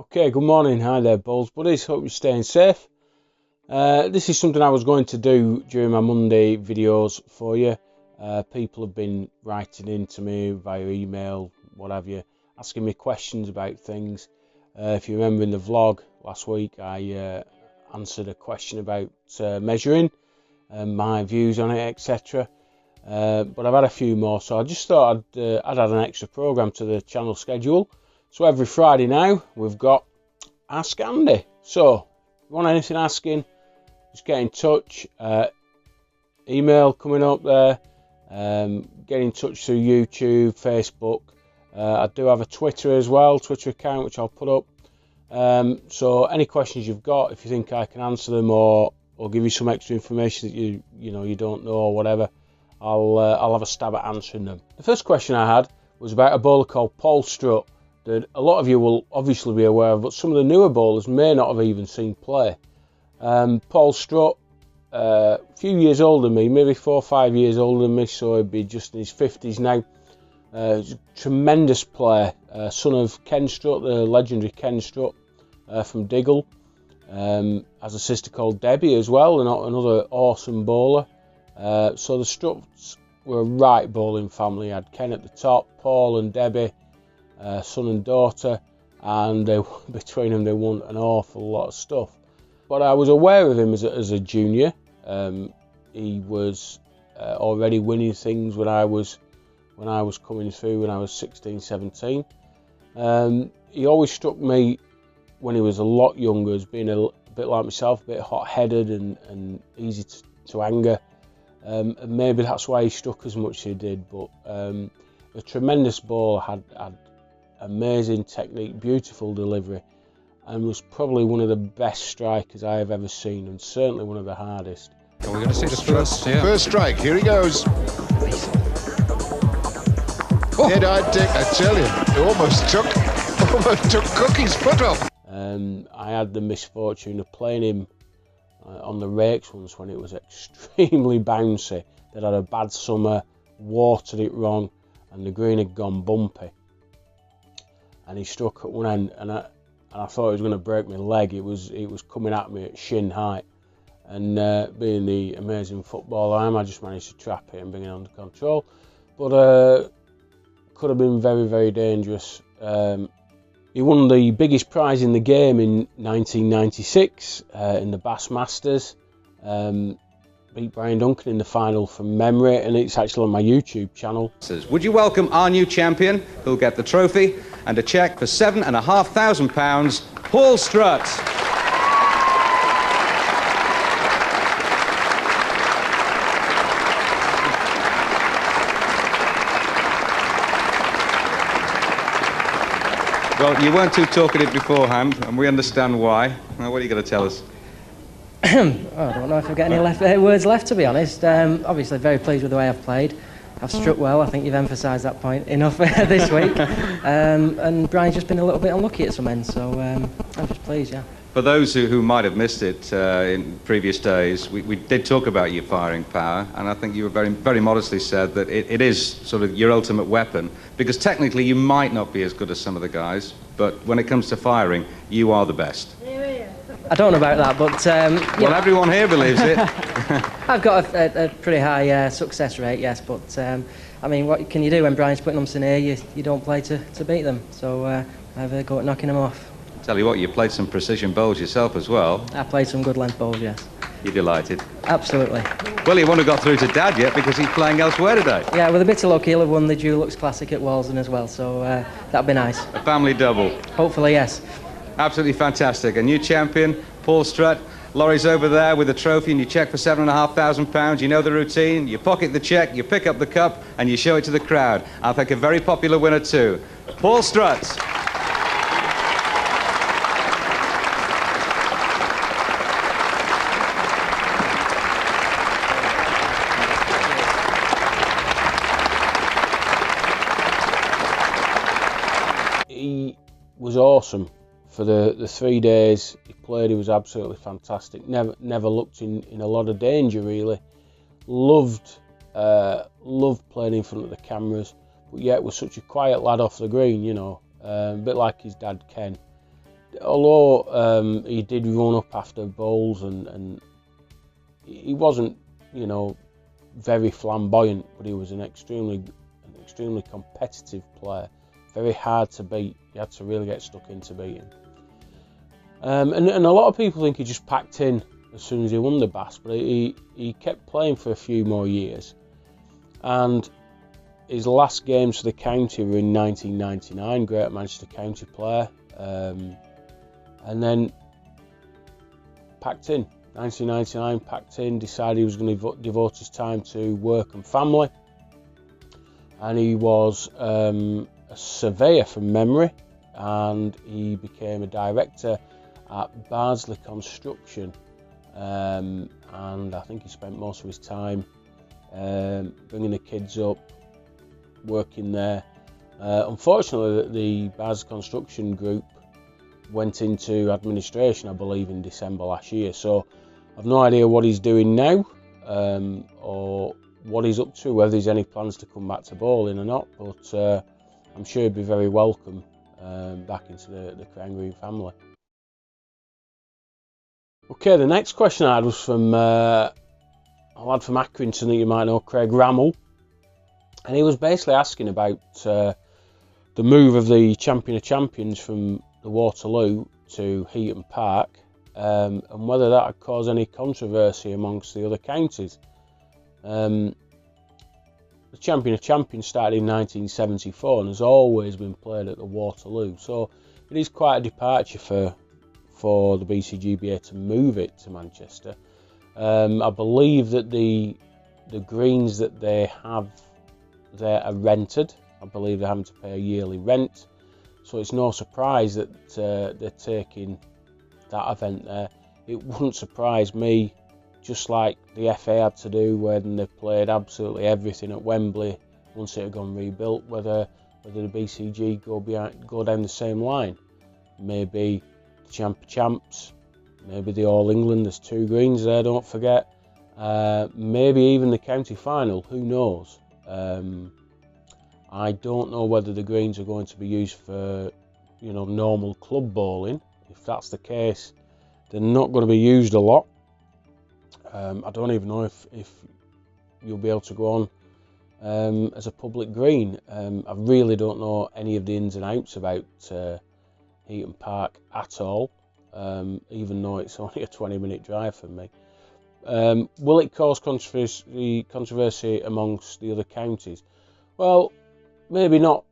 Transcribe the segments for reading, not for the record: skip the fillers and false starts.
Okay, good morning. Hi there, Bowls buddies. Hope you're staying safe. This is something I was going to do during my Monday videos for you. People have been writing in to me via email, what have you, asking me questions about things. If you remember in the vlog last week, I answered a question about measuring and my views on it, etc. But I've had a few more, so I just thought I'd add an extra program to the channel schedule. So every Friday now, we've got Ask Andy. So, if you want anything asking, just get in touch. Email coming up there. Get in touch through YouTube, Facebook. I do have a Twitter as well, Twitter account, which I'll put up. So any questions you've got, if you think I can answer them or give you some extra information that you don't know or whatever, I'll have a stab at answering them. The first question I had was about a bowler called Paul Strutt that a lot of you will obviously be aware of, but some of the newer bowlers may not have even seen play. Paul Strutt, a few years older than me, maybe 4 or 5 years older than me, so he'd be just in his 50s now. He's a tremendous player, son of Ken Strutt, the legendary Ken Strutt from Diggle. Has a sister called Debbie as well, another awesome bowler. So the Strutts were a right bowling family. You had Ken at the top, Paul and Debbie, son and daughter, and between them they won an awful lot of stuff. But I was aware of him as a junior. He was already winning things when I was coming through, when I was 16, 17. He always struck me when he was a lot younger as being a bit like myself, a bit hot-headed and easy to anger. And maybe that's why he struck as much as he did. But a tremendous bowler, had amazing technique, beautiful delivery, and was probably one of the best strikers I have ever seen, and certainly one of the hardest. We're going to see the first strike. Here he goes. Oh. Dead-eyed Dick, I tell you, he almost took Cookie's foot off. I had the misfortune of playing him on the rakes once when it was extremely bouncy. They'd had a bad summer, watered it wrong, and the green had gone bumpy. And he struck at one end, and I thought he was going to break my leg. It was coming at me at shin height, and being the amazing footballer I am, I just managed to trap it and bring it under control. But could have been very, very dangerous. He won the biggest prize in the game in 1996 in the Bass Masters. Beat Brian Duncan in the final from memory, and it's actually on my YouTube channel. Would you welcome our new champion, who'll get the trophy and a cheque for £7,500, Paul Strutt. Well, you weren't too talkative beforehand, and we understand why. Now, what are you going to tell us? I don't know if I've got any words left, to be honest. Obviously, very pleased with the way I've played. I've struck well. I think you've emphasised that point enough this week. And Brian's just been a little bit unlucky at some ends, so I'm just pleased, yeah. For those who might have missed it in previous days, we did talk about your firing power, and I think you were very, very modestly said that it is sort of your ultimate weapon, because technically you might not be as good as some of the guys, but when it comes to firing, you are the best. I don't know about that, but... well, everyone here believes it. I've got a pretty high success rate, yes, but I mean, what can you do when Brian's putting them in here? You don't play to beat them, so I have a go at knocking them off. Tell you what, you played some precision bowls yourself as well. I played some good length bowls, yes. You're delighted? Absolutely. Well, you won't have got through to Dad yet because he's playing elsewhere today. Yeah, with a bit of luck, he'll have won the Dulux Classic at Walsden as well, so that'd be nice. A family double. Hopefully, yes. Absolutely fantastic. A new champion, Paul Strutt. Laurie's over there with the trophy and you cheque for £7,500. You know the routine. You pocket the cheque, you pick up the cup, and you show it to the crowd. I think a very popular winner too. Paul Strutt. He was awesome. For the 3 days he played, he was absolutely fantastic. Never looked in a lot of danger, really. Loved playing in front of the cameras, but yet was such a quiet lad off the green, you know. A bit like his dad Ken. although he did run up after bowls and he wasn't, you know, very flamboyant, but he was an extremely competitive player, very hard to beat. You had to really get stuck into beating. And a lot of people think he just packed in as soon as he won the Bass, but he kept playing for a few more years, and his last games for the county were in 1999, Great Manchester County player, and then packed in. 1999, packed in, decided he was going to devote his time to work and family, and he was a surveyor from memory, and he became a director at Bardsley Construction, and I think he spent most of his time bringing the kids up, working there. Unfortunately, the Bardsley Construction Group went into administration, I believe, in December last year, so I've no idea what he's doing now, or what he's up to, whether there's any plans to come back to bowling or not, but I'm sure he'd be very welcome back into the Crown Green family. Okay, the next question I had was from a lad from Accrington that you might know, Craig Rammell, and he was basically asking about the move of the Champion of Champions from the Waterloo to Heaton Park, and whether that had caused any controversy amongst the other counties. The Champion of Champions started in 1974 and has always been played at the Waterloo, so it is quite a departure for the BCGBA to move it to Manchester. I believe that the greens that they have there are rented. I believe they're having to pay a yearly rent, so it's no surprise that they're taking that event there. It wouldn't surprise me, just like the FA had to do when they played absolutely everything at Wembley once it had gone rebuilt, whether the BCG go down the same line. Maybe the Champ of Champs, maybe the All England, there's 2 greens there, don't forget. Maybe even the county final, who knows. I don't know whether the greens are going to be used for, you know, normal club bowling. If that's the case, they're not going to be used a lot. I don't even know if you'll be able to go on as a public green. I really don't know any of the ins and outs about Heaton Park at all, even though it's only a 20-minute drive from me. Will it cause controversy amongst the other counties? Well, maybe not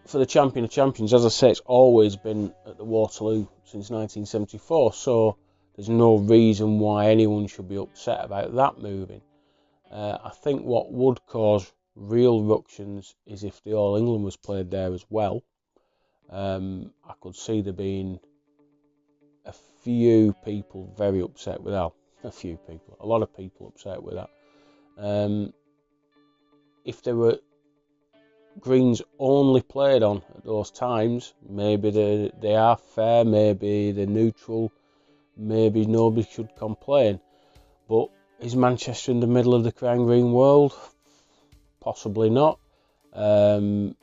for the Champion of Champions. As I say, it's always been at the Waterloo since 1974, so there's no reason why anyone should be upset about that moving. I think what would cause real ructions is if the All England was played there as well. I could see there being a few people very upset with that. A lot of people upset with that. If there were greens only played on at those times, maybe they are fair, maybe they're neutral, maybe nobody should complain. But is Manchester in the middle of the Crown Green world? Possibly not. I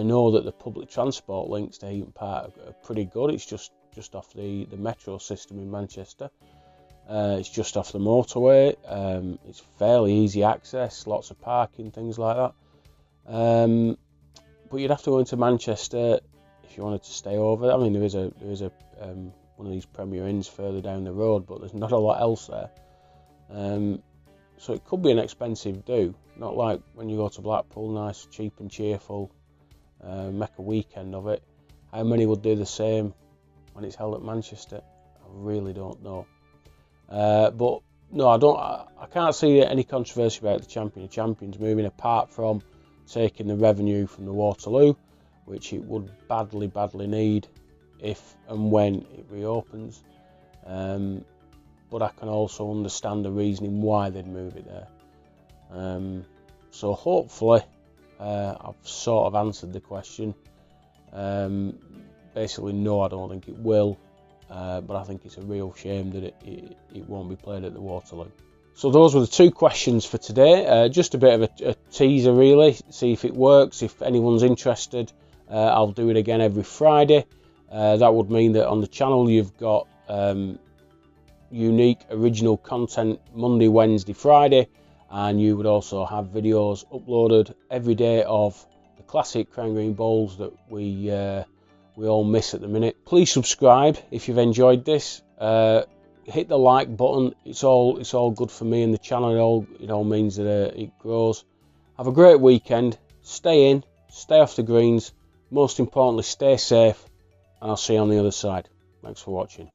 know that the public transport links to Heaton Park are pretty good. It's just off the metro system in Manchester. It's just off the motorway. It's fairly easy access, lots of parking, things like that. But you'd have to go into Manchester if you wanted to stay over. I mean, there is a one of these Premier Inns further down the road, but there's not a lot else there. So it could be an expensive do. Not like when you go to Blackpool, nice, cheap and cheerful, make a weekend of it. How many would do the same when it's held at Manchester? I really don't know. But no, I can't see any controversy about the Champion of Champions moving, apart from taking the revenue from the Waterloo, which it would badly need if and when it reopens. But I can also understand the reasoning why they'd move it there. So hopefully I've sort of answered the question. Basically, no, I don't think it will. But I think it's a real shame that it won't be played at the Waterloo. So those were the 2 questions for today. Just a bit of a teaser, really. See if it works. If anyone's interested, I'll do it again every Friday. That would mean that on the channel you've got unique original content Monday, Wednesday, Friday, and you would also have videos uploaded every day of the classic Crown Green bowls that we all miss at the minute. Please subscribe if you've enjoyed this. Hit the like button. It's all good for me and the channel. It all means that it grows. Have a great weekend. Stay in, stay off the greens. Most importantly, stay safe, and I'll see you on the other side. Thanks for watching.